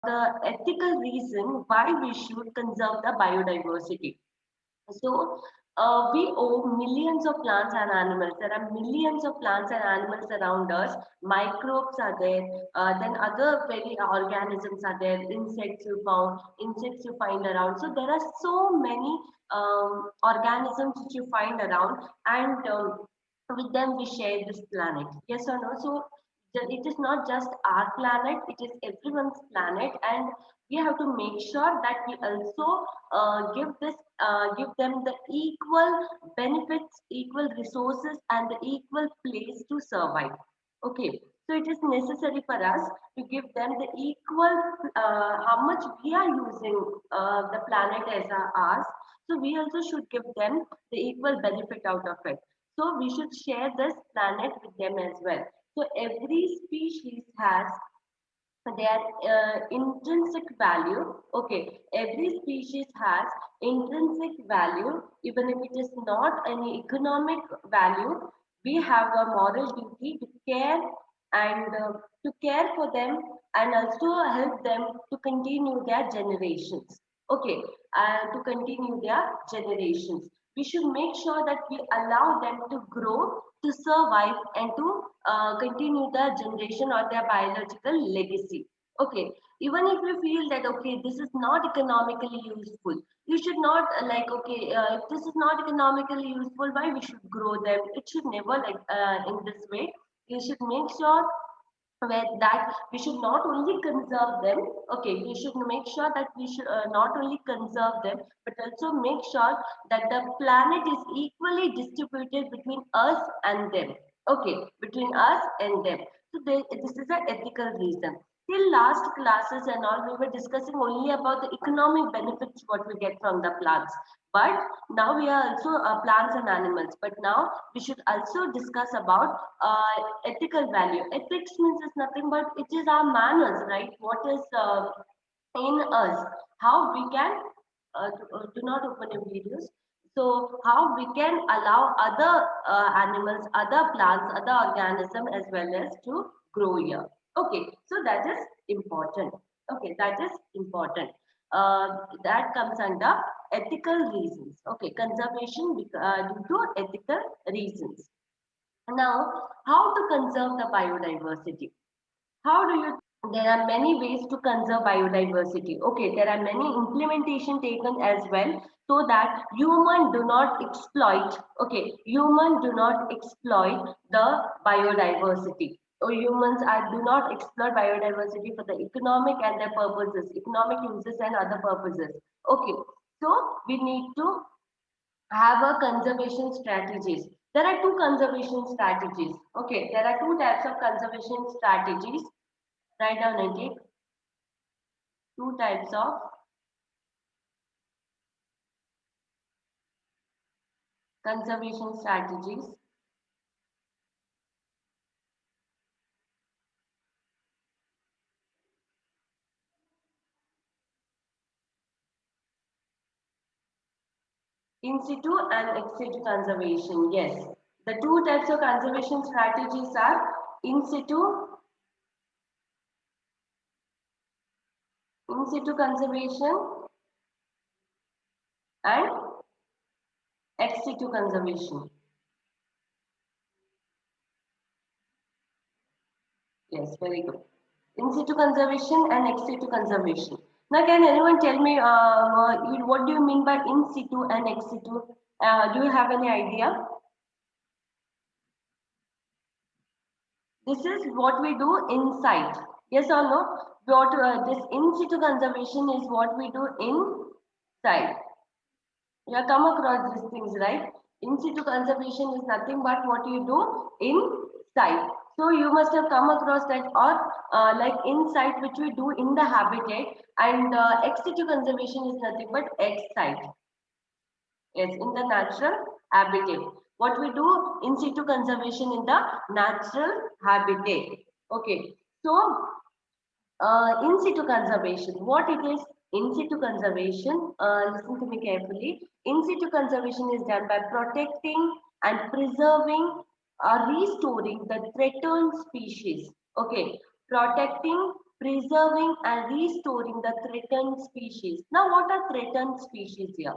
the ethical reason why we should conserve the biodiversity. So we owe millions of plants and animals. There are millions of plants and animals around us. Microbes are there. Then other very organisms are there. Insects you find around. So there are so many organisms which you find around, and with them we share this planet. Yes or no? So it is not just our planet; it is everyone's planet, and we have to make sure that we also give them the equal benefits, equal resources, and the equal place to survive. Okay, so it is necessary for us to give them the equal how much we are using the planet as ours. So we also should give them the equal benefit out of it. So we should share this planet with them as well. So every species has their intrinsic value. Okay, every species has intrinsic value, even if it is not any economic value. We have a moral duty to care and to care for them, and also help them to continue their generations. Okay, to continue their generations, we should make sure that we allow them to grow, to survive, and to continue their generation or their biological legacy. Okay, even if you feel that okay, this is not economically useful, you should not okay, if this is not economically useful, why we should grow them? It should never in this way. You should make sure where that we should not only conserve them. Okay, we should make sure that we should not only conserve them, but also make sure that the planet is equally distributed between us and them. Okay, between us and them. So this is an ethical reason. Till last classes and all, we were discussing only about the economic benefits what we get from the plants, but now we are also plants and animals, but now we should also discuss about ethical value. Ethics means is nothing but it is our manners, right? What is in us, how we can do not open your videos. So how we can allow other animals, other plants, other organism as well as to grow here. Okay, so that is important. Okay, that is important. That comes under ethical reasons. Okay, conservation due to ethical reasons. Now, how to conserve the biodiversity? How do you? There are many ways to conserve biodiversity. Okay, there are many implementation taken as well, so that human do not exploit. Okay, human do not exploit the biodiversity. Or humans are do not exploit biodiversity for the economic and their purposes, economic uses and other purposes. Okay, so we need to have a conservation strategies. There are two conservation strategies. Okay, there are two types of conservation strategies. Write down and take two types of conservation strategies. In situ and ex situ conservation. Yes, the two types of conservation strategies are in situ conservation and ex situ conservation. Yes, very good. In situ conservation and ex situ conservation. Now, can anyone tell me what do you mean by in situ and ex situ? Do you have any idea? This is what we do inside. Yes or no? What this in situ conservation is what we do inside. You have come across these things, right? In situ conservation is nothing but what you do inside. So you must have come across that, or like inside which we do in the habitat, and ex situ conservation is nothing but outside. Yes, in the natural habitat. What we do in situ conservation in the natural habitat. Okay, so in situ conservation, what it is? In situ conservation, listen to me carefully. In situ conservation is done by protecting and preserving or restoring the threatened species. Okay, protecting preserving and restoring the threatened species. Now, what are threatened species here?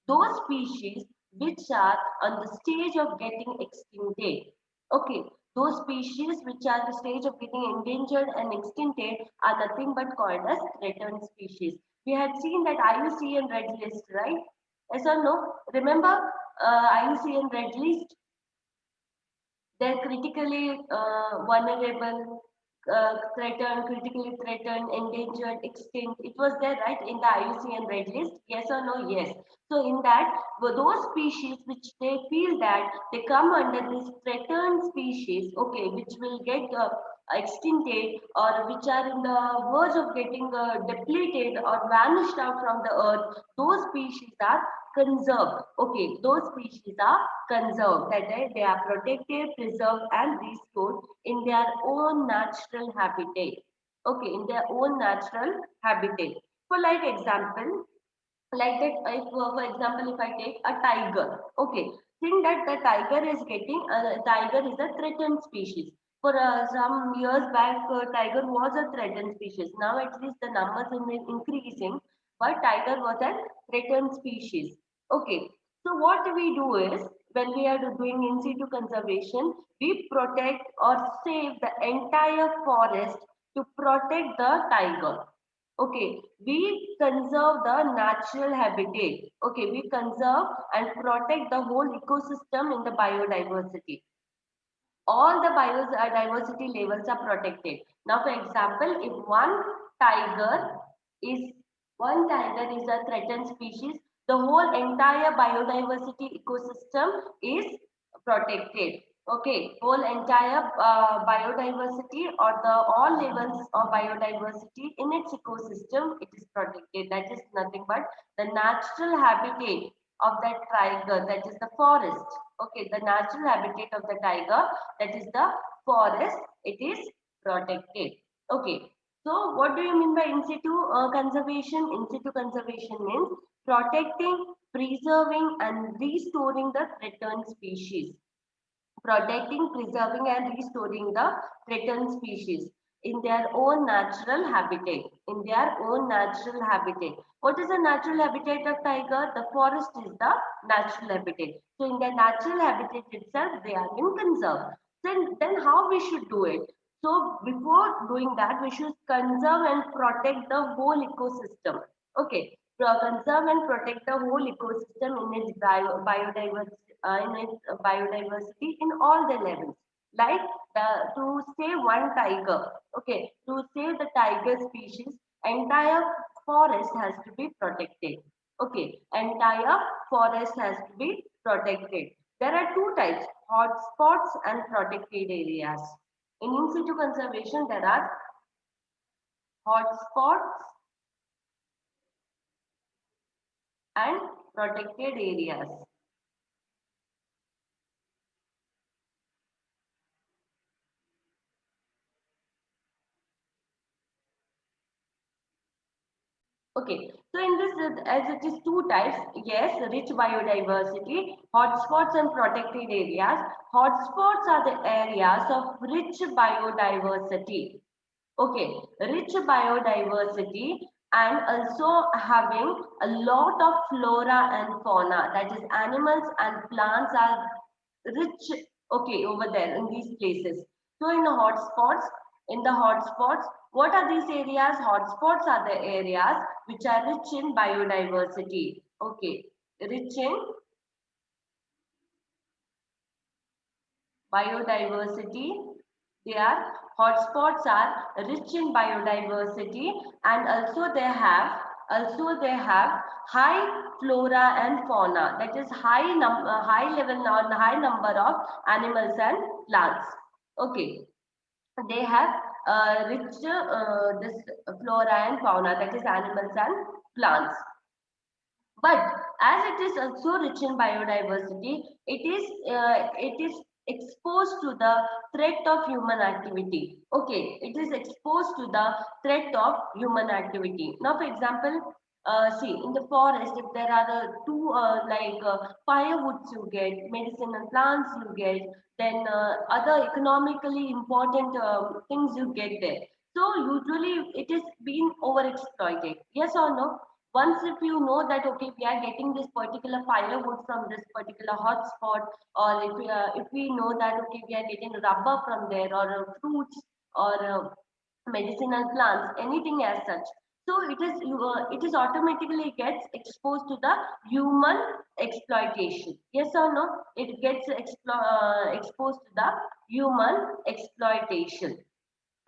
Those species which are on the stage of getting extincted. Okay, those species which are the stage of getting endangered and extincted are nothing but called as threatened species. We had seen that IUCN Red List, right? Yes or no? Remember IUCN Red List? They're critically vulnerable, critically threatened, endangered, extinct. It was there, right, in the IUCN Red List? Yes or no? Yes. So in that, those species which they feel that they come under this threatened species, okay, which will get extincted or which are in the verge of getting depleted or vanished out from the earth, those species are conserved. Okay, those species are conserved. That is, they are protected, preserved, and restored in their own natural habitat. Okay, in their own natural habitat. For like example, like that, if, for example, if I take a tiger, okay, think that the tiger is getting, tiger is a threatened species. For some years back, tiger was a threatened species. Now at least the numbers are increasing, but tiger was a threatened species. Okay, so what we do is, when we are doing in situ conservation, we protect or save the entire forest to protect the tiger. Okay, we conserve the natural habitat. Okay, we conserve and protect the whole ecosystem in the biodiversity. All the biodiversity levels are protected. Now, for example, if tiger is one tiger is a threatened species, the whole entire biodiversity ecosystem is protected. Okay, whole entire biodiversity or the all levels of biodiversity in its ecosystem, it is protected. That is nothing but the natural habitat of that tiger, that is the forest. Okay, the natural habitat of the tiger, that is the forest, it is protected. Okay, so what do you mean by in situ conservation? In situ conservation means protecting, preserving, and restoring the threatened species. Protecting, preserving, and restoring the threatened species in their own natural habitat. In their own natural habitat. What is the natural habitat of tiger? The forest is the natural habitat. So in their natural habitat itself, they are being conserved. Then how we should do it? So before doing that, we should conserve and protect the whole ecosystem. Okay, conserve and protect the whole ecosystem in its biodiversity in all the levels. Like to save one tiger, okay, to save the tiger species, entire forest has to be protected. Okay, entire forest has to be protected. There are two types: hotspots and protected areas. In situ conservation, there are hotspots and protected areas. Okay, so in this, as it is two types, yes, rich biodiversity, hotspots and protected areas. Hotspots are the areas of rich biodiversity. Okay, rich biodiversity and also having a lot of flora and fauna, that is animals and plants are rich, okay, over there in these places. So in the hotspots, what are these areas? Hotspots are the areas which are rich in biodiversity. Okay, rich in biodiversity. Their hotspots are rich in biodiversity, and also they have high flora and fauna, that is high level or high number of animals and plants. Okay, they have rich this flora and fauna, that is animals and plants. But as it is also rich in biodiversity, it is exposed to the threat of human activity. Okay, it is exposed to the threat of human activity. Now, for example, see in the forest, if there are the two firewoods you get, medicinal plants you get, then other economically important things you get there. So usually it is being overexploited. Yes or no? Once if you know that okay, we are getting this particular firewood from this particular hotspot, or if we know that okay, we are getting rubber from there, or fruits, or medicinal plants, anything as such. So it is automatically gets exposed to the human exploitation. Yes or no? It gets exposed to the human exploitation.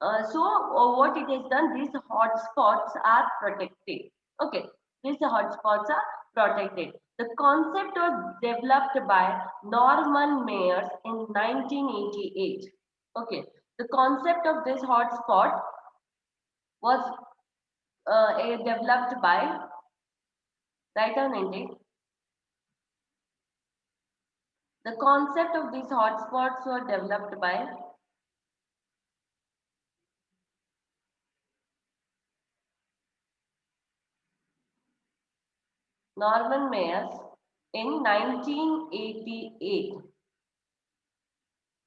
What it has done, these hotspots are protected. Okay, these hotspots are protected. The concept was developed by Norman Mayers in 1988. Okay, the concept of this hotspot was developed by, write down intake. The concept of these hotspots were developed by Norman Mayers in 1988.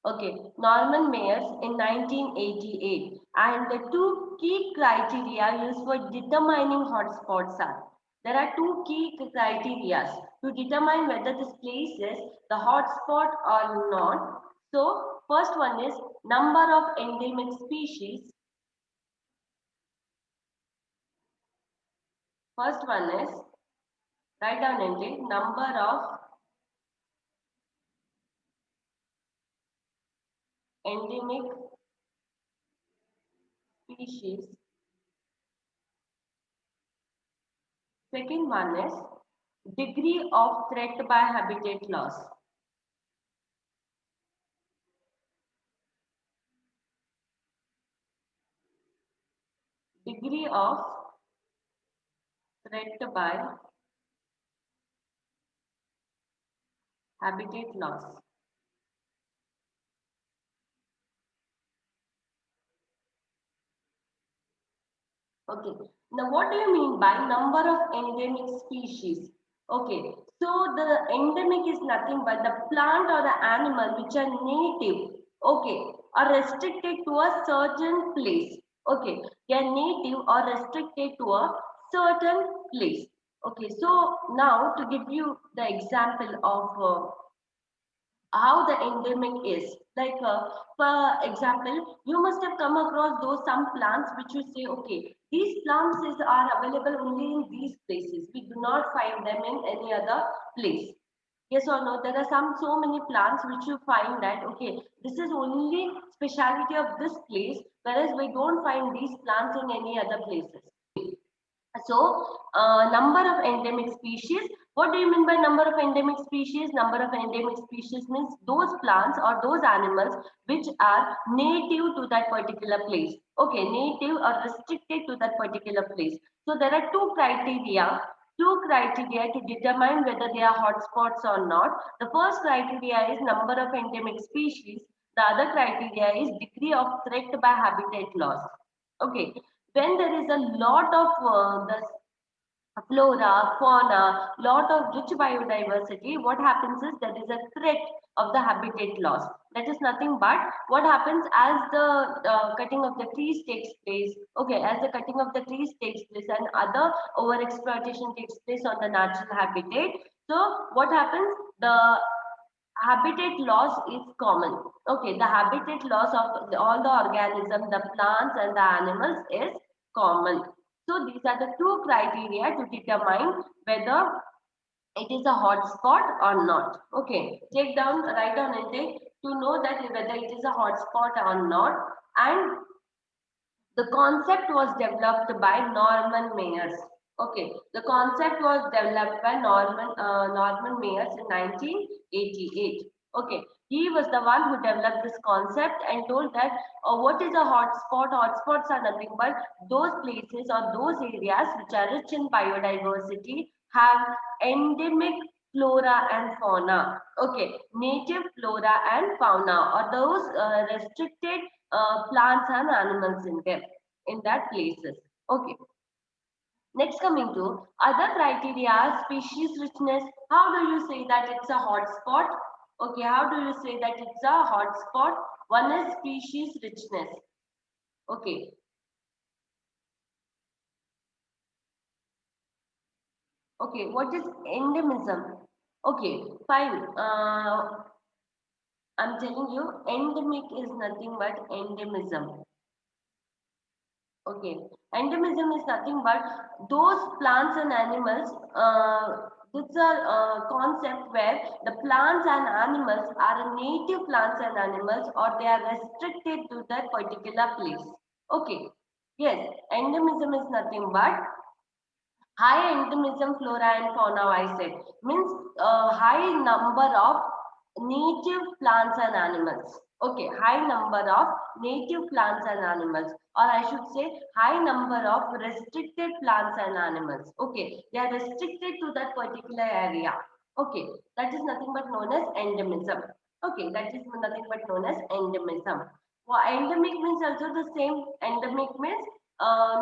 Okay, Norman Mayers in 1988. And the two key criteria used for determining hotspots are, there are two key criteria to determine whether this place is the hotspot or not. So, first one is number of endemic species. First one is, write down entry, number of endemic species. Second one is degree of threat by habitat loss. Degree of threat by habitat loss. Okay. Now, what do you mean by number of endemic species? Okay. So, the endemic is nothing but the plant or the animal which are native. Okay. Are restricted to a certain place. Okay. They are native or restricted to a certain place. Okay. So, now to give you the example of how the endemic is, like for example, you must have come across those some plants which you say okay, these are available only in these places, we do not find them in any other place. Yes or no? There are so many plants which you find that okay, this is only speciality of this place, whereas we don't find these plants in any other places. So, number of endemic species. What do you mean by number of endemic species? Number of endemic species means those plants or those animals which are native to that particular place. Okay, native or restricted to that particular place. So, there are two criteria to determine whether they are hotspots or not. The first criteria is number of endemic species. The other criteria is degree of threat by habitat loss. Okay, when there is a lot of the flora, fauna, lot of rich biodiversity, what happens is there is a threat of the habitat loss. That is nothing but what happens as the cutting of the trees takes place. Okay, as the cutting of the trees takes place and other over exploitation takes place on the natural habitat. So what happens? The habitat loss is common. Okay, the habitat loss of all the organisms, the plants and the animals is common. So these are the two criteria to determine whether it is a hotspot or not. Okay, write down and take to know that whether it is a hotspot or not. And the concept was developed by Norman Mayers. Okay, the concept was developed by Norman Mayers in 1988. Okay, he was the one who developed this concept and told that what is a hotspot? Hotspots are nothing but those places or those areas which are rich in biodiversity, have endemic flora and fauna. Okay, native flora and fauna, or those restricted plants and animals in them, in that places. Okay. Next, coming to other criteria, species richness. How do you say that it's a hotspot? Okay, how do you say that it's a hotspot? One is species richness. Okay. Okay, what is endemism? Okay, fine. I'm telling you, endemic is nothing but endemism. Okay, endemism is nothing but those plants and animals. It's a concept where the plants and animals are native plants and animals, or they are restricted to that particular place. Okay, yes, endemism is nothing but high endemism flora and fauna. I said means high number of native plants and animals. Okay, high number of native plants and animals, or I should say high number of restricted plants and animals. Okay, they are restricted to that particular area. Okay, that is nothing but known as endemism. Okay, that is nothing but known as endemism. Well, endemic means also the same. Endemic means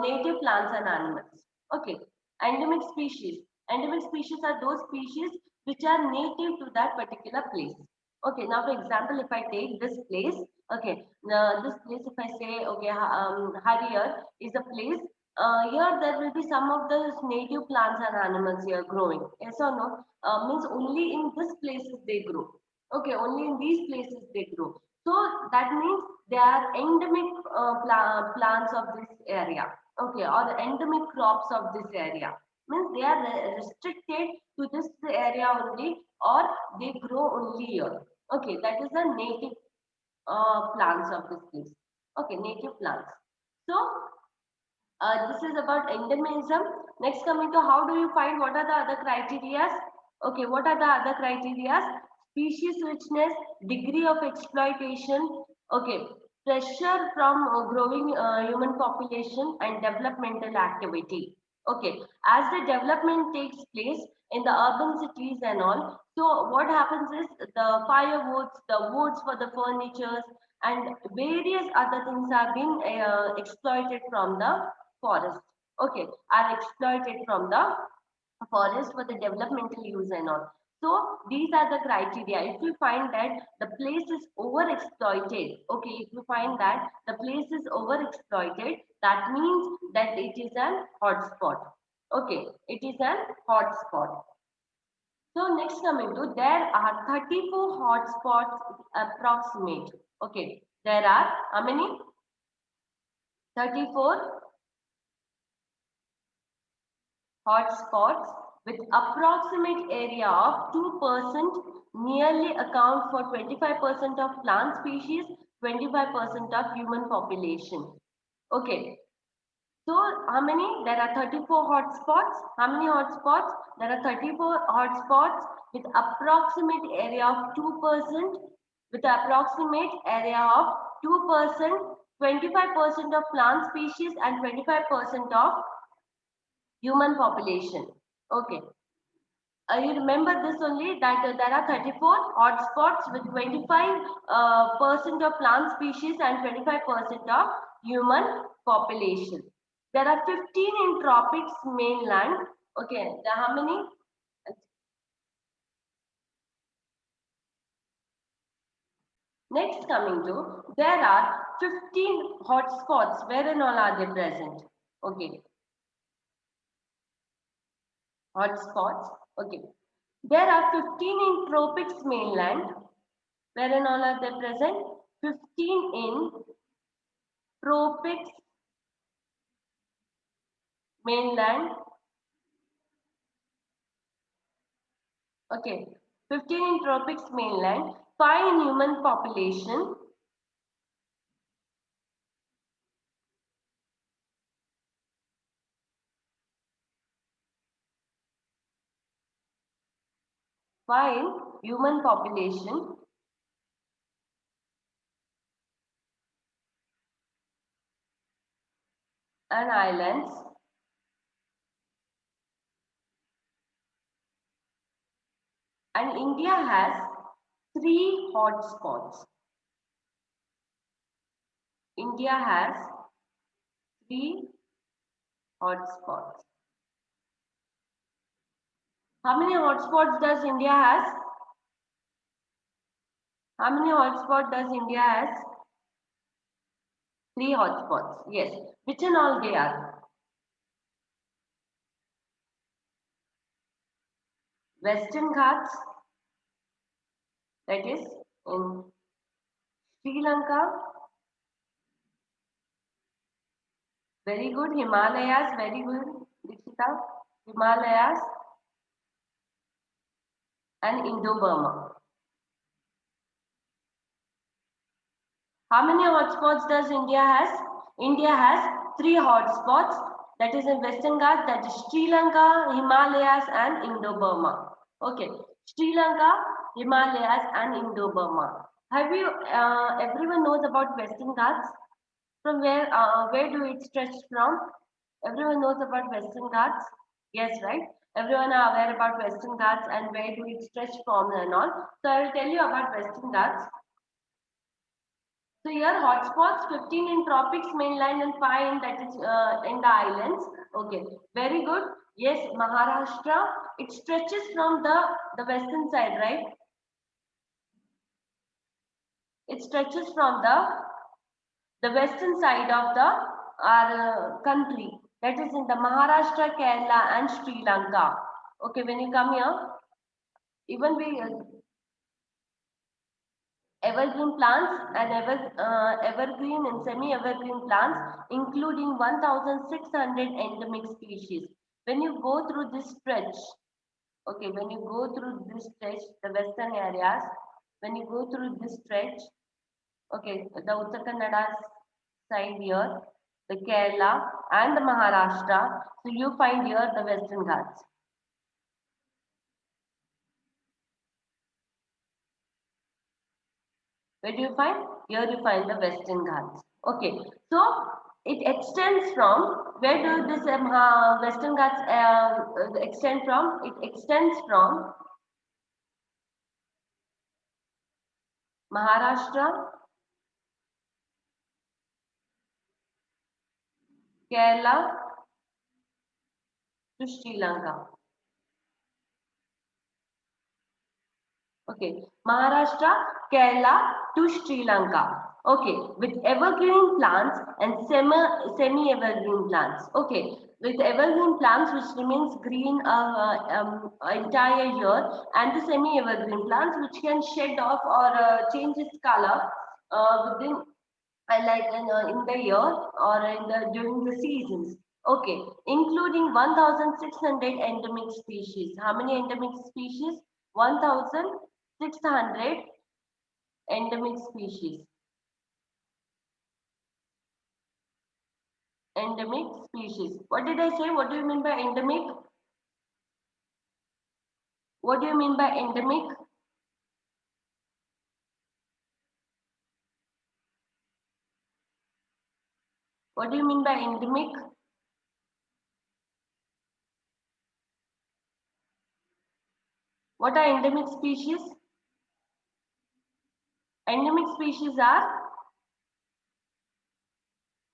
native plants and animals. Okay, endemic species. Endemic species are those species which are native to that particular place. Okay, now for example, if I take this place, okay, this place, if I say, okay, Harrier is a place, here there will be some of the native plants and animals here growing. Yes or no? Means only in this places they grow. Okay, only in these places they grow. So that means they are endemic plants of this area. Okay, or the endemic crops of this area. Means they are restricted to this area only, or they grow only here. Okay, that is the native plants of this place. Okay, native plants. So this is about endemism. Next, coming to how do you find what are the other criteria? Okay, what are the other criteria? Species richness, degree of exploitation, okay, pressure from growing human population and developmental activity. Okay, as the development takes place in the urban cities and all, so what happens is the firewoods, the woods for the furnitures, and various other things are being exploited from the forest. Okay, are exploited from the forest for the developmental use and all. So these are the criteria. If you find that the place is overexploited, okay, if you find that the place is overexploited, that means that it is an hotspot. Okay, it is an hotspot. So next coming to, there are 34 hotspots approximate. Okay, there are how many? 34 hotspots with approximate area of 2% nearly account for 25% of plant species, 25% of human population. Okay. So how many? There are 34 hotspots. How many hotspots? There are 34 hotspots with approximate area of 2%, with approximate area of 2%, 25% of plant species and 25% of human population. Okay. You remember this only that there are 34 hotspots with 25% percent of plant species and 25% of human population. There are 15 in tropics mainland. Okay, there are how many? Next coming to, there are 15 hotspots. Where and all are they present? Okay, hotspots. Okay, there are 15 in tropics mainland. Where and all are they present? 15 in tropics mainland. Okay, 15 in tropics mainland, 5 in human population, 5 human population, and islands, and India has 3 hotspots. India has 3 hotspots. How many hotspots does India has? How many hotspots does India has? 3 hotspots. Yes. Which and all they are? Western Ghats, that is in Sri Lanka. Very good. Himalayas, very good. Dikshita. Himalayas and Indo-Burma. How many hotspots does India has? India has 3 hotspots. That is in Western Ghats, that is Sri Lanka, Himalayas and Indo-Burma. Okay. Sri Lanka, Himalayas and Indo-Burma. Have you, everyone knows about Western Ghats? From where do it stretch from? Everyone knows about Western Ghats? Yes, right? Everyone are aware about Western Ghats and where do it stretch from and all. So I will tell you about Western Ghats. So here hotspots 15 in tropics mainland and 5 in that is in the islands. Okay, very good. Yes, Maharashtra. It stretches from the western side, right? It stretches from the western side of the our country. That is in the Maharashtra, Kerala, and Sri Lanka. Okay, when you come here, even we evergreen plants and evergreen and semi-evergreen plants, including 1,600 endemic species. When you go through this stretch, okay, when you go through this stretch, the western areas, when you go through this stretch, okay, the Uttar Kannada side here, the Kerala and the Maharashtra, so you find here the Western Ghats. Where do you find? Here you find the Western Ghats. Okay, so it extends from, where do this Western Ghats extend from? It extends from Maharashtra, Kerala to Sri Lanka. Okay, Maharashtra, Kerala to Sri Lanka. Okay, with evergreen plants and semi-evergreen plants. Okay, with evergreen plants which remains green entire year, and the semi-evergreen plants which can shed off or change its color within like in the year or in the during the seasons. Okay, including 1,600 endemic species. How many endemic species? 1,600 endemic species. Endemic species. What did I say? What do you mean by endemic? What do you mean by endemic? What do you mean by endemic? What are endemic species? Endemic species are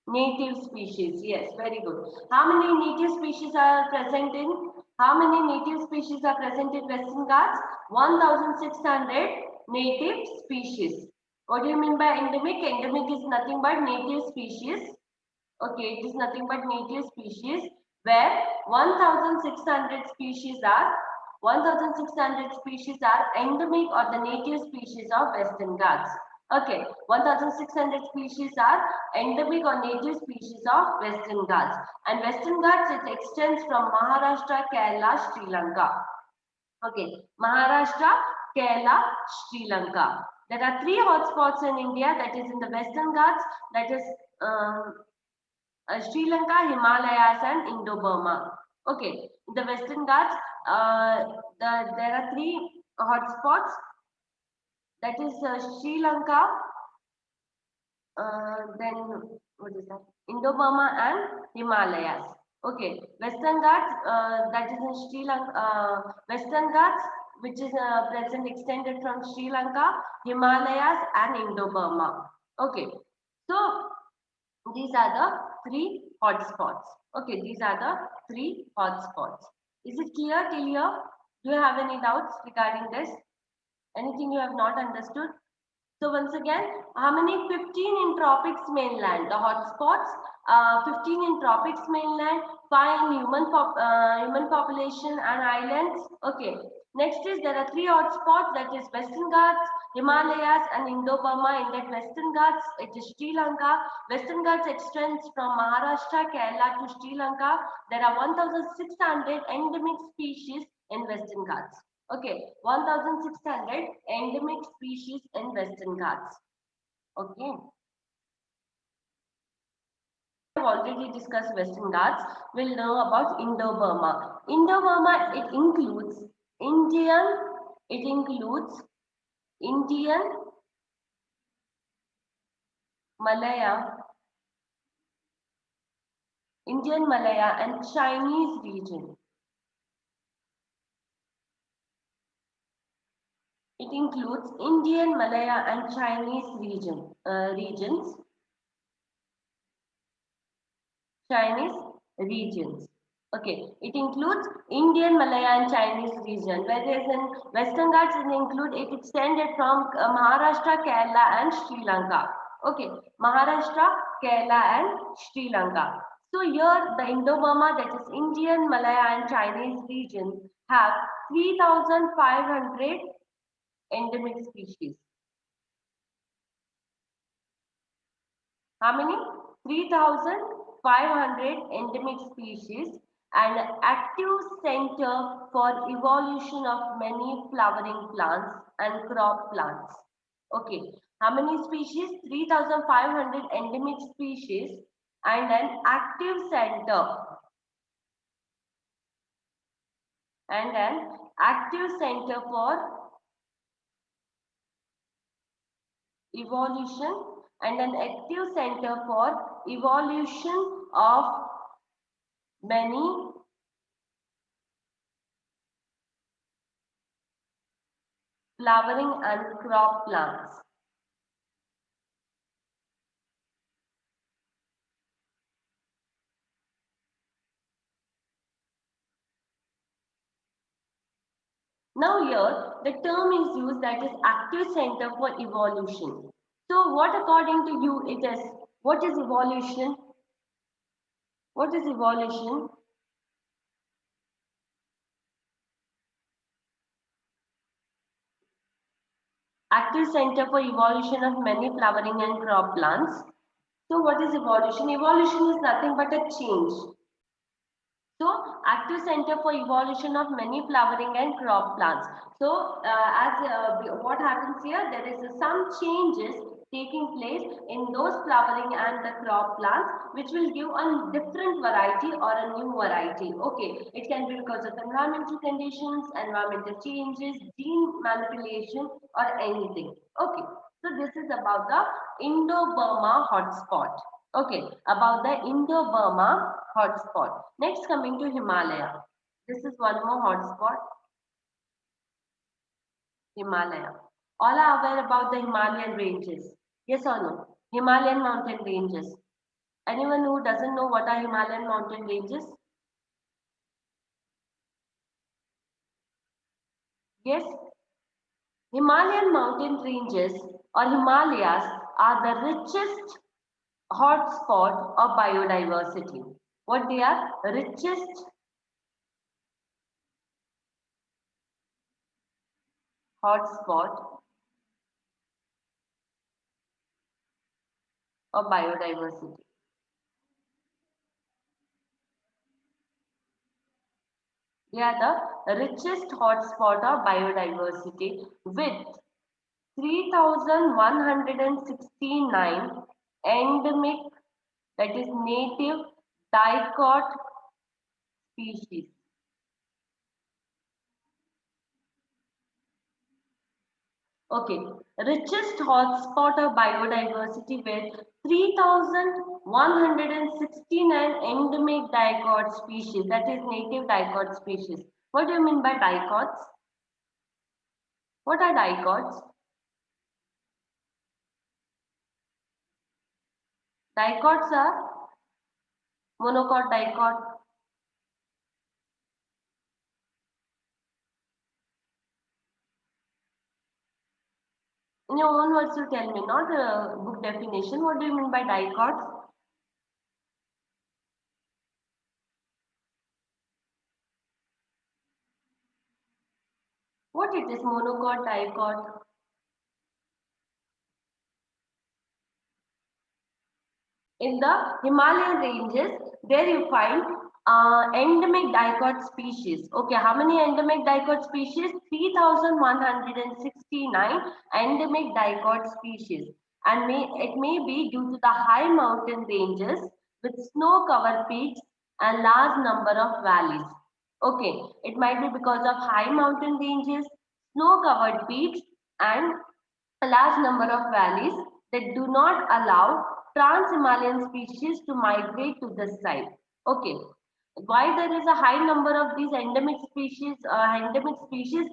native species. Yes, very good. How many native species are present in? How many native species are present in Western Ghats? 1,600 native species. What do you mean by endemic? Endemic is nothing but native species. Okay, it is nothing but native species where 1,600 species are endemic or the native species of Western Ghats. Okay, 1,600 species are endemic or native species of Western Ghats. And Western Ghats, it extends from Maharashtra, Kerala, Sri Lanka. Okay, Maharashtra, Kerala, Sri Lanka. There are 3 hotspots in India, that is in the Western Ghats, that is Sri Lanka, Himalayas, and Indo-Burma. Okay, the Western Ghats, there are 3 hotspots. That is Sri Lanka, then what is that? Indo-Burma and Himalayas. Okay, Western Ghats, that is in Sri Lanka, Western Ghats, which is present extended from Sri Lanka, Himalayas, and Indo-Burma. Okay, so these are the 3 hotspots. Okay, these are the 3 hotspots. Is it clear till here? Do you have any doubts regarding this? Anything you have not understood? So once again, how many? 15 in tropics mainland, the hotspots, 15 in tropics mainland, 5 in human population and islands. Okay, Next is there are three hotspots, that is Western Ghats, Himalayas and Indo-Burma. In that Western Ghats, it is Sri Lanka. Western Ghats extends from Maharashtra, Kerala to Sri Lanka. There are 1,600 endemic species in Western Ghats. Okay, 1,600 endemic species in Western Ghats. Okay. I've already discussed Western Ghats. We'll know about Indo-Burma. Indo-Burma, it includes Indian, Malaya, and Chinese region. It includes Indian, Malaya and Chinese regions. Chinese regions. Okay, it includes Indian, Malaya and Chinese region. Whereas in Western Ghats, it extended from Maharashtra, Kerala and Sri Lanka. Okay, Maharashtra, Kerala and Sri Lanka. So here the Indo-Burma, that is Indian, Malaya and Chinese region, have 3,500 endemic species. How many? 3,500 endemic species and active center for evolution of many flowering plants and crop plants. Okay, how many species? 3,500 endemic species and an active center for evolution and an active center for evolution of many flowering and crop plants. Now here the term is used, that is active center for evolution. So what according to you it is? What is evolution? What is evolution? Active center for evolution of many flowering and crop plants. So what is evolution? Evolution is nothing but a change. So, active center for evolution of many flowering and crop plants. So, what happens here? There is some changes taking place in those flowering and the crop plants, which will give a different variety or a new variety. Okay, it can be because of environmental conditions, environmental changes, gene manipulation, or anything. Okay, so this is about the Indo-Burma hotspot. Okay, about the Indo-Burma hotspot. Next, coming to Himalaya. This is one more hotspot, Himalaya. All are aware about the Himalayan ranges. Yes or no? Himalayan mountain ranges. Anyone who doesn't know what are Himalayan mountain ranges? Yes, Himalayan mountain ranges or Himalayas are the richest hotspot of biodiversity. What they are? Richest hotspot of biodiversity. They are the richest hotspot of biodiversity with 3,169 endemic, that is native dicot species. Okay, richest hotspot of biodiversity with 3,169 endemic dicot species, that is native dicot species. What do you mean by dicots? What are dicots? Dicots are monocot, dicot. In your own words, you tell me, not a book definition. What do you mean by dicots? What it is, monocot, dicot? In the Himalayan ranges, there you find endemic dicot species. Okay, how many endemic dicot species? 3,169 endemic dicot species. And it may be due to the high mountain ranges with snow-covered peaks and large number of valleys. Okay, it might be because of high mountain ranges, snow-covered peaks, and a large number of valleys that do not allow trans-Himalayan species to migrate to this side. Okay, why there is a high number of these endemic species?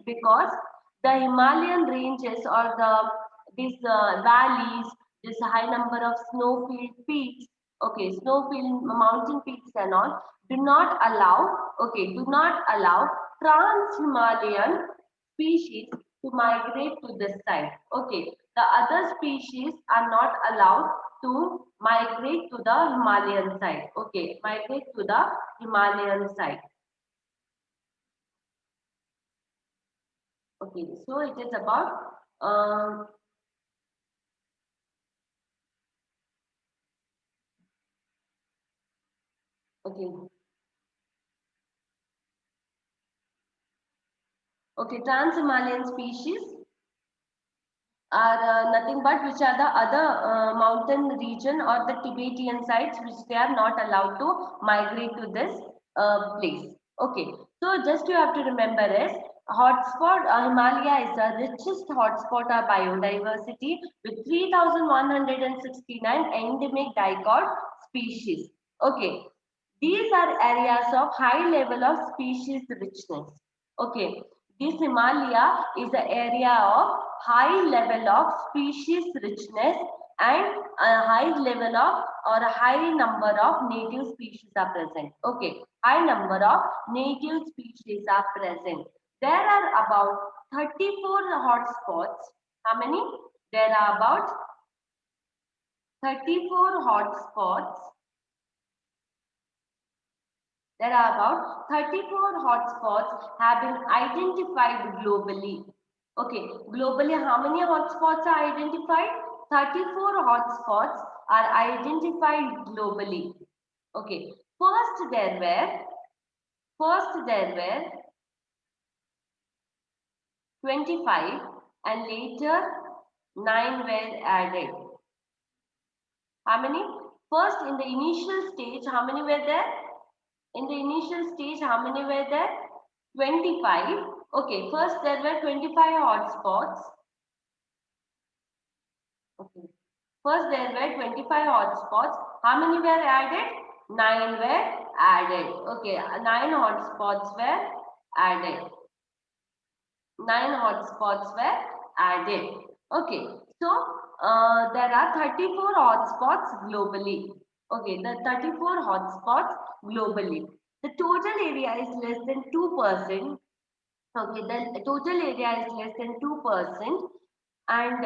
Because the Himalayan ranges or these valleys, this high number of snow-filled peaks, okay, snow-filled mountain peaks and all, do not allow, do not allow trans-Himalayan species to migrate to this side. Okay, the other species are not allowed to migrate to the Himalayan side. Okay, migrate to the Himalayan side. Okay, so it is about okay. Okay, trans-Himalayan species are nothing but which are the other mountain region or the Tibetan sites which they are not allowed to migrate to this place. Okay, so just you have to remember is hotspot Himalaya is the richest hotspot of biodiversity with 3,169 endemic dicot species. Okay, these are areas of high level of species richness. Okay, this Himalaya is the area of high level of species richness and a high level of or a high number of native species are present. Okay, high number of native species are present. There are about 34 hotspots. How many? There are about 34 hotspots. There are about 34 hotspots have been identified globally. Okay, globally, how many hotspots are identified? 34 hotspots are identified globally. Okay, first there were 25 and later 9 were added. How many? First in the initial stage, how many were there? In the initial stage, how many were there? 25. Okay, first there were 25 hotspots. Okay. First there were 25 hotspots. How many were added? 9 were added. Okay, 9 hotspots were added. 9 hotspots were added. Okay, so there are 34 hotspots globally. Okay, the 34 hotspots globally. The total area is less than 2%. Okay, the total area is less than 2% and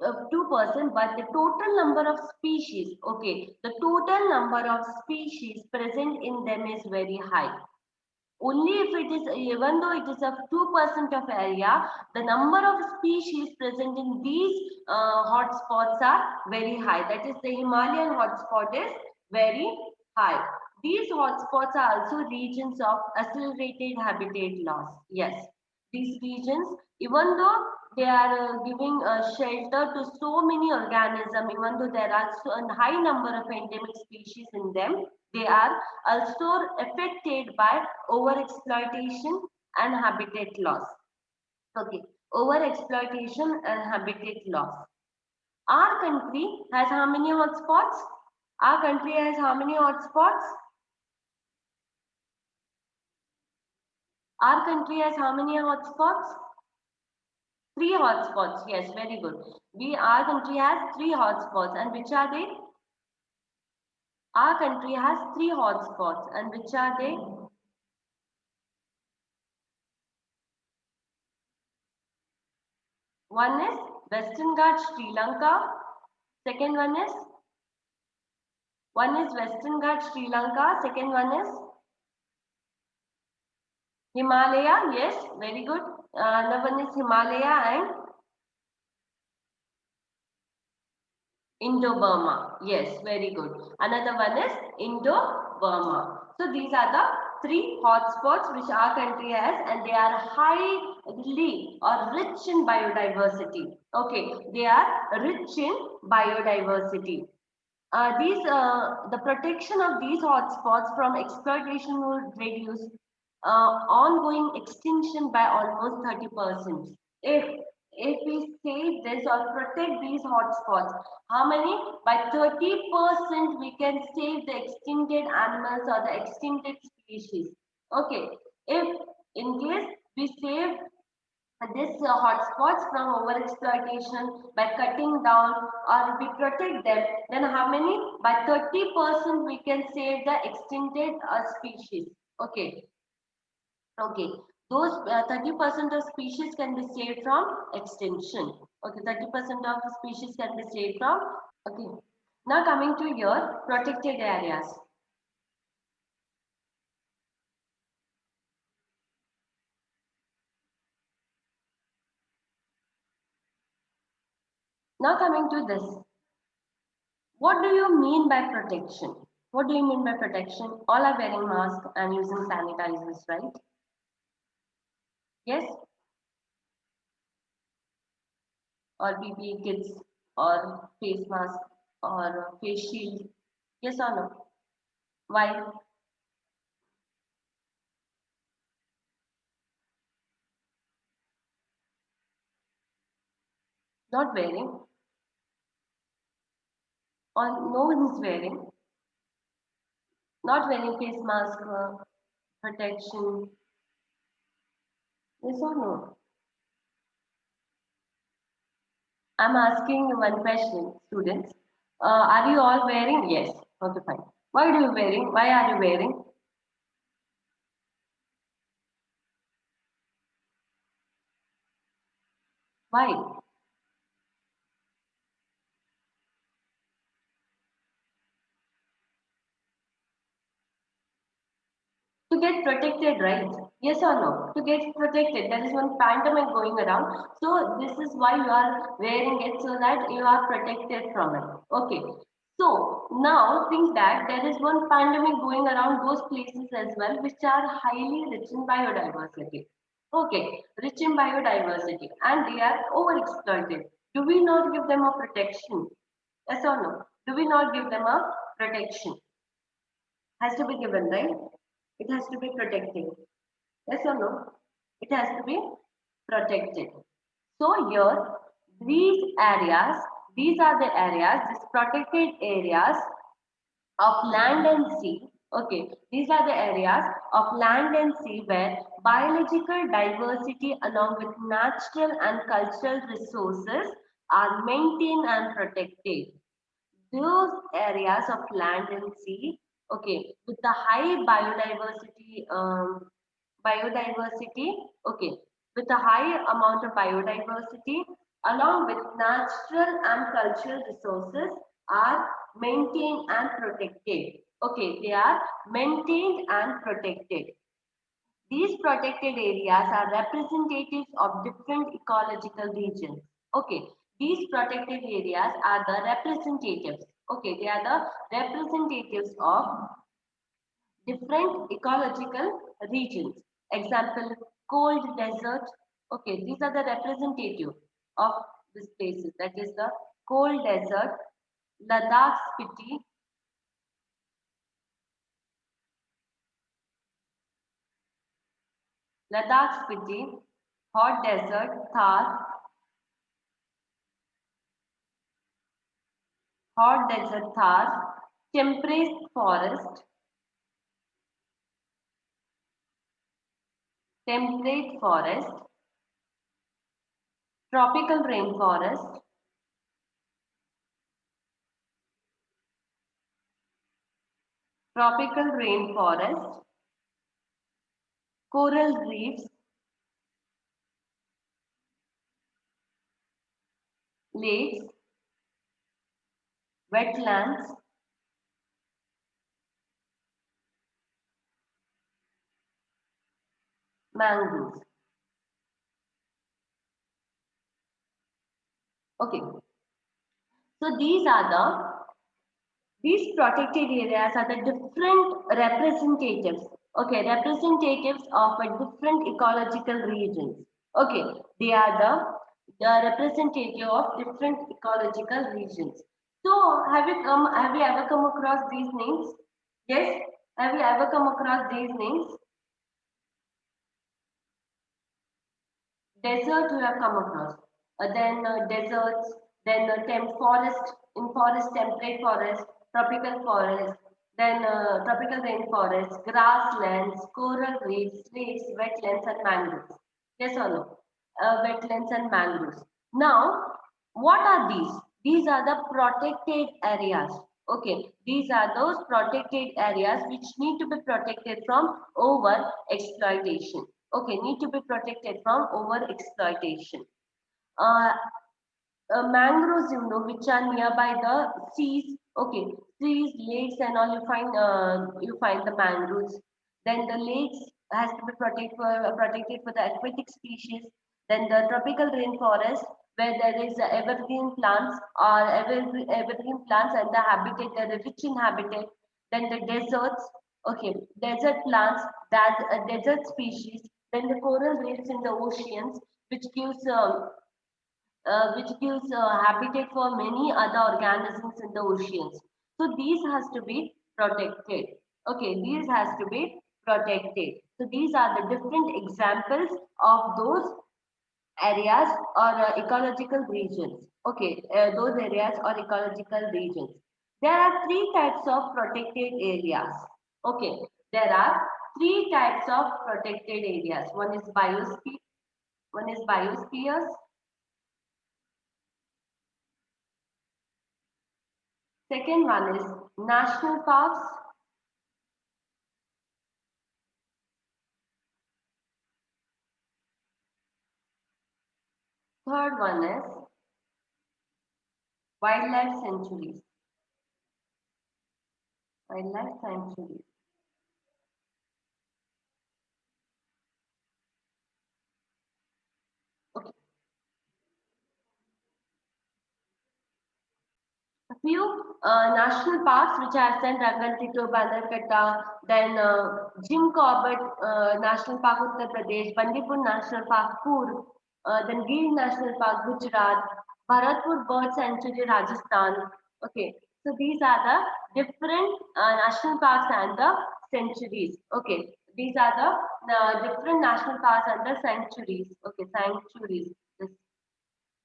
2%, but the total number of species, okay, the total number of species present in them is very high. Only if it is, even though it is of 2% of area, the number of species present in these hotspots are very high. That is, the Himalayan hotspot is very high. These hotspots are also regions of accelerated habitat loss. Yes, these regions, even though they are giving shelter to so many organisms, even though there are a high number of endemic species in them, they are also affected by overexploitation and habitat loss. Okay, overexploitation and habitat loss. Our country has how many hotspots? Our country has how many hotspots? Our country has how many hotspots? 3 hotspots. Yes, very good. Our country has 3 hotspots, and which are they? Our country has 3 hotspots, and which are they? One is Western Ghats, Sri Lanka. Second one is Western Ghats, Sri Lanka. Second one is Himalaya. Yes, very good. Another one is Himalaya and Indo-Burma. Yes, very good. Another one is Indo-Burma. So these are the three hotspots which our country has, and they are highly or rich in biodiversity. Okay, they are rich in biodiversity. The protection of these hotspots from exploitation would reduce ongoing extinction by almost 30%. If we save this or protect these hotspots, how many? By 30% we can save the extincted animals or the extincted species. Okay, if in case we save this hotspots from overexploitation by cutting down or we protect them, then how many? By 30% we can save the extincted species. Okay, okay. Those 30% of species can be saved from extinction. Okay, 30% of the species can be saved from. Okay, now coming to your protected areas. Now coming to this. What do you mean by protection? What do you mean by protection? All are wearing masks and using sanitizers, right? Yes? Or PPE kits or face mask or face shield. Yes or no? Why? Not wearing. Or no one is wearing. Not wearing face mask, protection. Yes or no? I'm asking you one question, students. Are you all wearing? Yes. Okay, fine. Why do you wearing? Why are you wearing? Why? To get protected, right? Yes or no? To get protected. There is one pandemic going around. So this is why you are wearing it so that you are protected from it. Okay. So now think that there is one pandemic going around those places as well, which are highly rich in biodiversity. Okay, rich in biodiversity, and they are overexploited. Do we not give them a protection? Yes or no? Do we not give them a protection? Has to be given, right? It has to be protected. Yes or no? It has to be protected. So here, these are the areas, these protected areas of land and sea. Okay, these are the areas of land and sea where biological diversity along with natural and cultural resources are maintained and protected. Those areas of land and sea, okay, with the high biodiversity, okay, with a high amount of biodiversity along with natural and cultural resources are maintained and protected. Okay, they are maintained and protected. These protected areas are representatives of different ecological regions. Okay, these protected areas are the representatives. Okay, they are the representatives of different ecological regions. Example, cold desert. Okay, these are the representative of these places. That is the cold desert, Ladakh Spiti, Ladakh Spiti, hot desert, Thar, hot desert Thar, temperate forest, tropical rainforest, tropical rainforest, coral reefs, lakes, wetlands, mangroves. Okay, so these protected areas are the different representatives. Okay, representatives of a different ecological regions. Okay, they are the representative of different ecological regions. So have you ever come across these names? Yes, have you ever come across these names? Desert you have come across, then deserts, then forest, in forest, temperate forest, tropical forest, then tropical rainforest, grasslands, coral reefs, wetlands and mangroves. Yes or no? Wetlands and mangroves. Now, what are these? These are the protected areas. Okay, these are those protected areas which need to be protected from over exploitation. Okay, need to be protected from over exploitation. Uh, Mangroves, which are nearby the seas. Okay, seas, lakes, and all you find the mangroves. Then the lakes has to be protected for the aquatic species. Then the tropical rainforest, where there is evergreen plants or evergreen plants and the habitat, the rich in habitat. Then the deserts, okay, desert plants, that desert species. Then the coral reefs in the oceans, which gives habitat for many other organisms in the oceans. So these has to be protected. Okay, these has to be protected. So these are the different examples of those areas or ecological regions. Okay, those areas or ecological regions. There are three types of protected areas. Okay, there are three types of protected areas. One is biospheres. Second one is national parks. Third one is wildlife sanctuaries. Wildlife sanctuaries. Okay. A few national parks which are sent Rangantito, Bandarkata, then Jim Corbett National Park, Uttar Pradesh, Bandipur National Park, Kur, then Gir National Park, Gujarat, Bharatpur Bird Sanctuary, Rajasthan. Okay, so these are the different national parks and the sanctuaries. Okay, these are the different national parks and the sanctuaries. Okay, sanctuaries. Yes.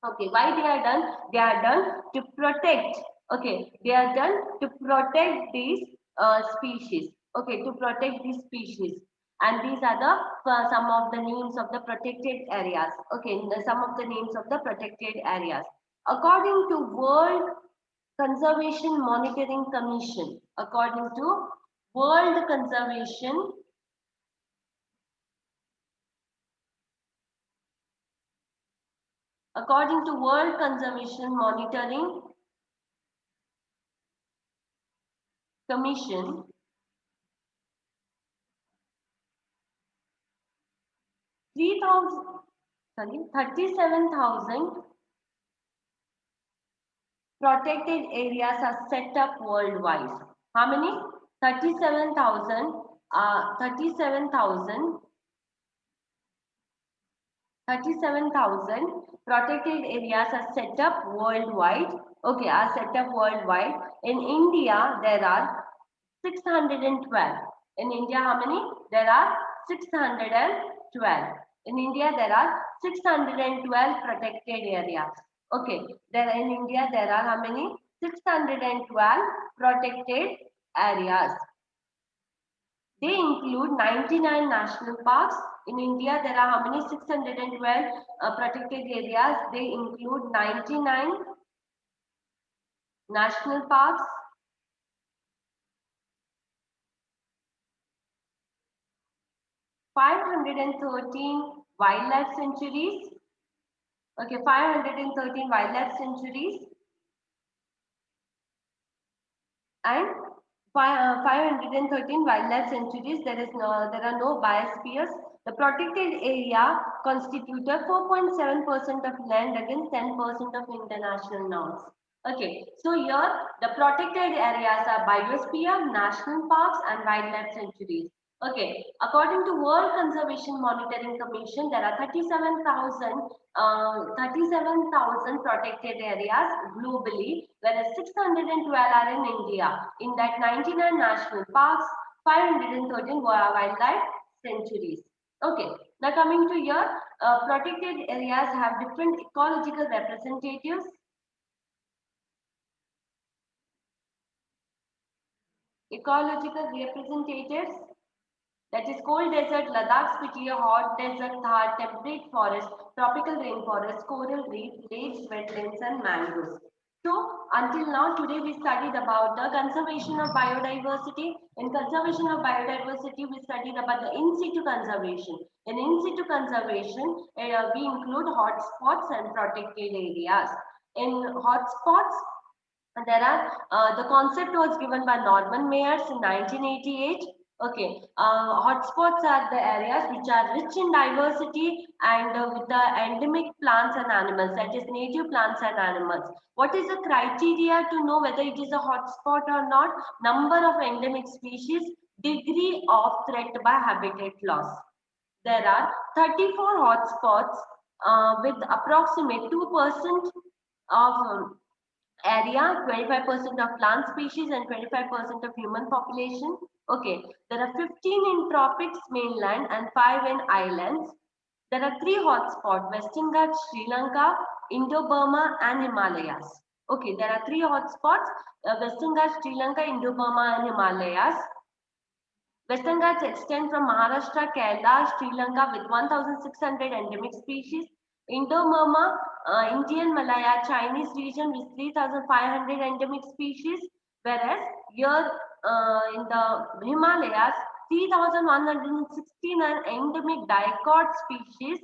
Okay, why they are done? They are done to protect. Okay, they are done to protect these species. Okay, to protect these species. And these are the some of the names of the protected areas. Okay, some of the names of the protected areas. According to World Conservation Monitoring Commission, according to World Conservation, according to World Conservation Monitoring Commission, 3,000, sorry, 37,000 protected areas are set up worldwide. How many? 37,000, 37,000, 37,000 protected areas are set up worldwide. Okay, are set up worldwide. In India, there are 612. In India, how many? There are 612. In India, there are 612 protected areas. Okay, there in India, there are how many? 612 protected areas. They include 99 national parks. In India, there are how many? 612 protected areas. They include 99 national parks, 513 wildlife sanctuaries. Okay, 513 wildlife sanctuaries and 513 wildlife sanctuaries. There are no biospheres. The protected area constituted 4.7% of land against 10% of international norms. Okay, so here the protected areas are biosphere, national parks, and wildlife sanctuaries. Okay, according to World Conservation Monitoring Commission, there are 37,000 protected areas globally, whereas 612 are in India. In that, 99 national parks, 513 wildlife sanctuaries. Okay, now coming to here, protected areas have different ecological representatives. Ecological representatives, that is cold desert, Ladakh Spiti, hot desert, Thar, temperate forest, tropical rainforest, coral reef, lakes, wetlands, and mangroves. So until now, today we studied about the conservation of biodiversity. In conservation of biodiversity, we studied about the in situ conservation. In situ conservation, we include hotspots and protected areas. In hotspots, there are the concept was given by Norman Mayers in 1988. Okay, hotspots are the areas which are rich in diversity and with the endemic plants and animals, that is native plants and animals. What is the criteria to know whether it is a hotspot or not? Number of endemic species, degree of threat by habitat loss. There are 34 hotspots with approximate 2% of area, 25% of plant species and 25% of human population. Okay, there are 15 in tropics mainland and 5 in islands. There are 3 hotspots: Western Ghats, Sri Lanka, Indo-Burma and Himalayas. Okay, there are 3 hotspots: Western Ghats, Sri Lanka, Indo-Burma and Himalayas. Western Ghats extend from Maharashtra, Kerala, Sri Lanka with 1,600 endemic species. Indo-Burma, Indian Malaya, Chinese region with 3,500 endemic species. Whereas here in the Himalayas, 3,169 endemic dicot species.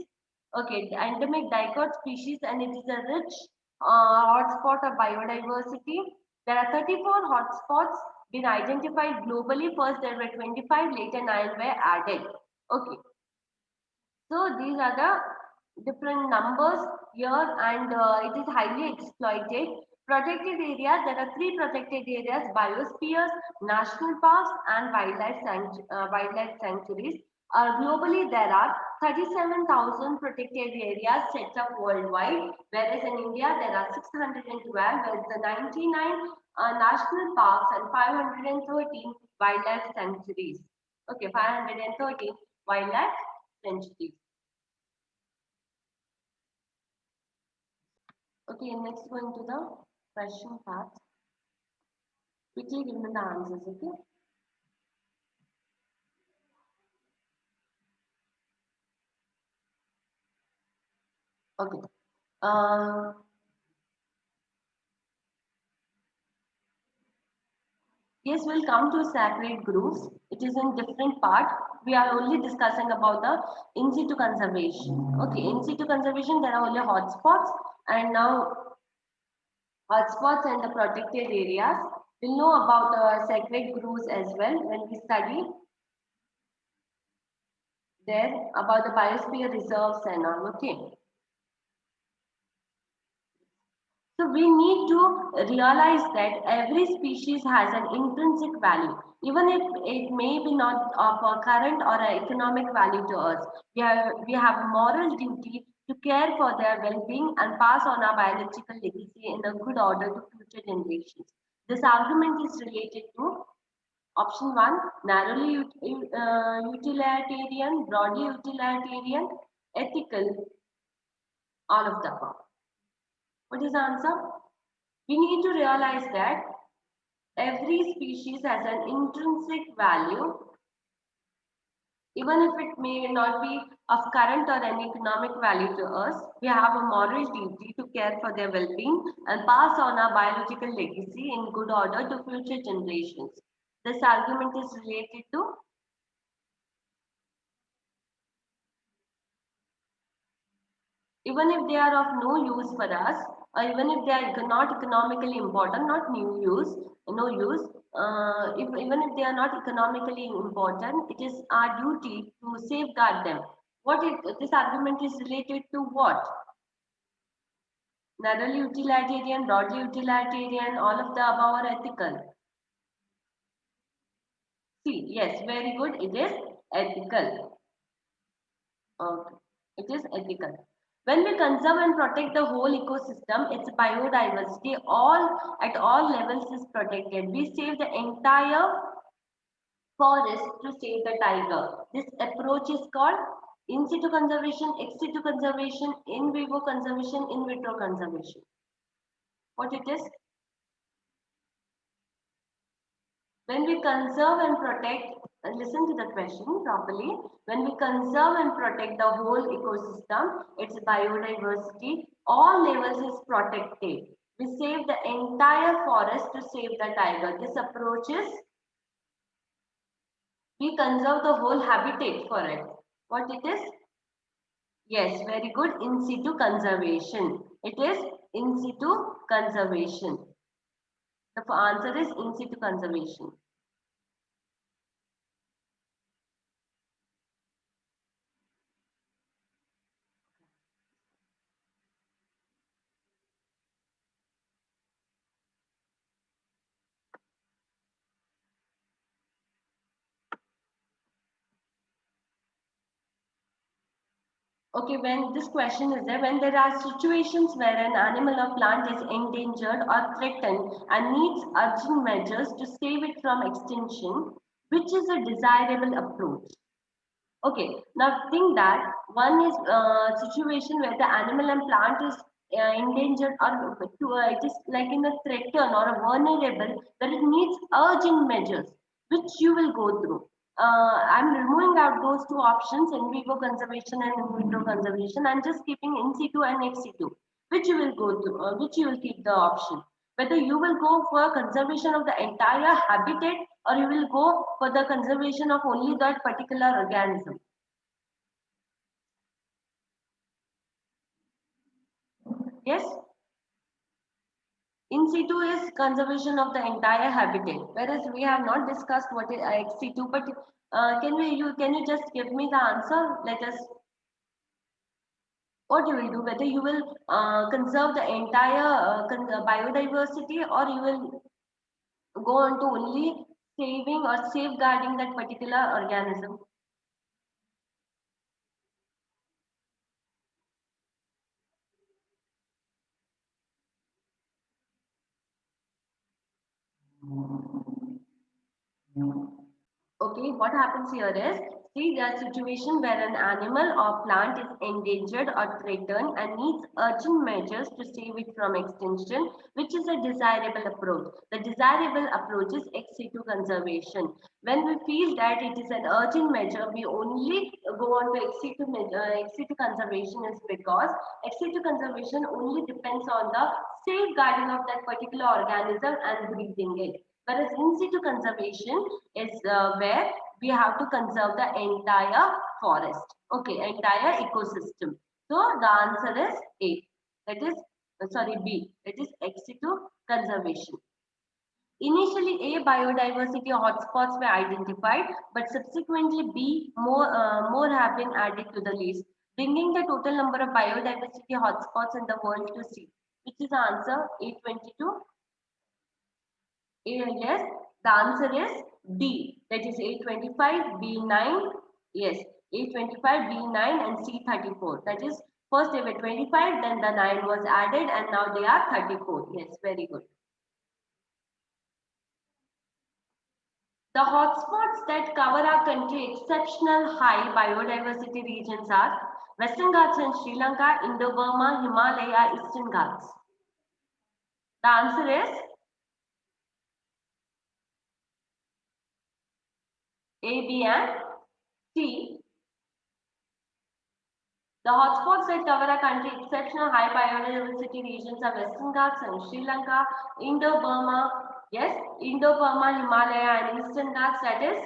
Okay, the endemic dicot species, and it is a rich hotspot of biodiversity. There are 34 hotspots been identified globally. First there were 25, later 9 were added. Okay, so these are the different numbers here, and it is highly exploited. Protected areas, there are 3 protected areas: biospheres, national parks, and wildlife sanctuaries. Globally, there are 37,000 protected areas set up worldwide, whereas in India there are 612, whereas the 99 national parks and 513 wildlife sanctuaries. Okay, 513 wildlife sanctuaries. Okay, next going to the question part. Quickly give me the answers, okay? Okay. Uh, yes, we'll come to sacred groves. It is in different part. We are only discussing about the in situ conservation. Okay, in situ conservation, there are only hotspots, and now hotspots and the protected areas. We'll know about sacred groves as well when we study there about the biosphere reserves and all. Okay. So we need to realize that every species has an intrinsic value, even if it may be not of a current or an economic value to us. We have a moral duty to care for their well-being and pass on our biological legacy in a good order to future generations. This argument is related to option one: narrowly utilitarian, broadly utilitarian, ethical, all of the above. What is the answer? We need to realize that every species has an intrinsic value, even if it may not be of current or any economic value to us. We have a moral duty to care for their well-being and pass on our biological legacy in good order to future generations. This argument is related to even if they are of no use for us, or even if they are not economically important, not no use, even if they are not economically important, it is our duty to safeguard them. This argument is related to what? Narrowly utilitarian, broadly utilitarian, all of the above are ethical. See, yes, very good. It is ethical. Okay. It is ethical. When we conserve and protect the whole ecosystem, its biodiversity, all at all levels is protected. We save the entire forest to save the tiger. This approach is called in situ conservation, ex situ conservation, in vivo conservation, in vitro conservation. What it is? When we conserve and protect, listen to the question properly. When we conserve and protect the whole ecosystem, its biodiversity, all levels is protected. We save the entire forest to save the tiger. This approach is we conserve the whole habitat for it. What it is? Yes, very good. In situ conservation. It is in situ conservation. The answer is in situ conservation. Okay, when this question is there, when there are situations where an animal or plant is endangered or threatened and needs urgent measures to save it from extinction, which is a desirable approach? Okay, now think that one is a situation where the animal and plant is endangered or it is like in a threatened or a vulnerable, that it needs urgent measures, which you will go through. I'm removing out those two options, in vivo conservation and in vitro conservation. I'm just keeping in situ and ex situ, which you will go through, which you will keep the option. Whether you will go for conservation of the entire habitat or you will go for the conservation of only that particular organism. Yes, in situ is conservation of the entire habitat, whereas we have not discussed what is ex situ. But can you just give me the answer? Let us what you will do. Whether you will conserve the entire biodiversity or you will go on to only saving or safeguarding that particular organism. Okay, what happens here is, see the situation where an animal or plant is endangered or threatened and needs urgent measures to save it from extinction, which is a desirable approach. The desirable approach is ex situ conservation. When we feel that it is an urgent measure, we only go on to ex situ conservation is because ex situ conservation only depends on the safeguarding of that particular organism and breeding it. Whereas in situ conservation is where we have to conserve the entire forest, okay, entire ecosystem. So the answer is A. That is, sorry, B. That is ex situ conservation. Initially, A, biodiversity hotspots were identified, but subsequently B, more have been added to the list, bringing the total number of biodiversity hotspots in the world to C. Which is the answer? A22. Yes, the answer is D. That is A25, B9. Yes, A25, B9 and C34. That is first they were 25, then the 9 was added and now they are 34. Yes, very good. The hotspots that cover our country exceptional high biodiversity regions are Western Ghats in Sri Lanka, Indo-Burma, Himalaya, Eastern Ghats. The answer is A, B and C. The hotspots that cover our country exceptional high biodiversity regions are Western Ghats and Sri Lanka, Indo-Burma, yes, Indo-Burma, Himalaya and Eastern Ghats, that is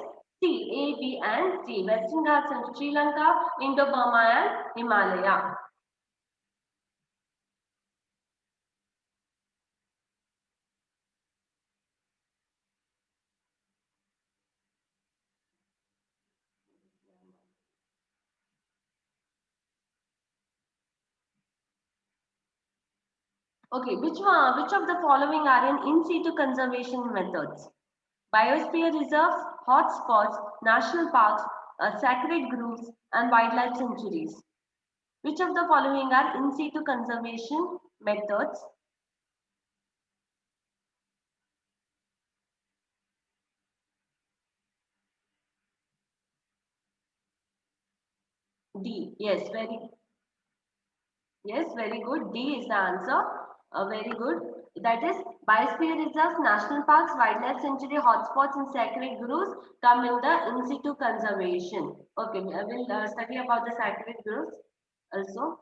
C, A, B and C. Western Ghats and Sri Lanka, Indo-Burma and Himalaya. Okay, which of the following are in situ conservation methods? Biosphere reserves, hotspots, national parks, sacred groves, and wildlife sanctuaries. Which of the following are in situ conservation methods? D. Yes, very good. D is the answer. Very good. That is biosphere reserves, national parks, wildlife sanctuary, hotspots, and sacred groves come in the in situ conservation. Okay, I will study about the sacred groves also.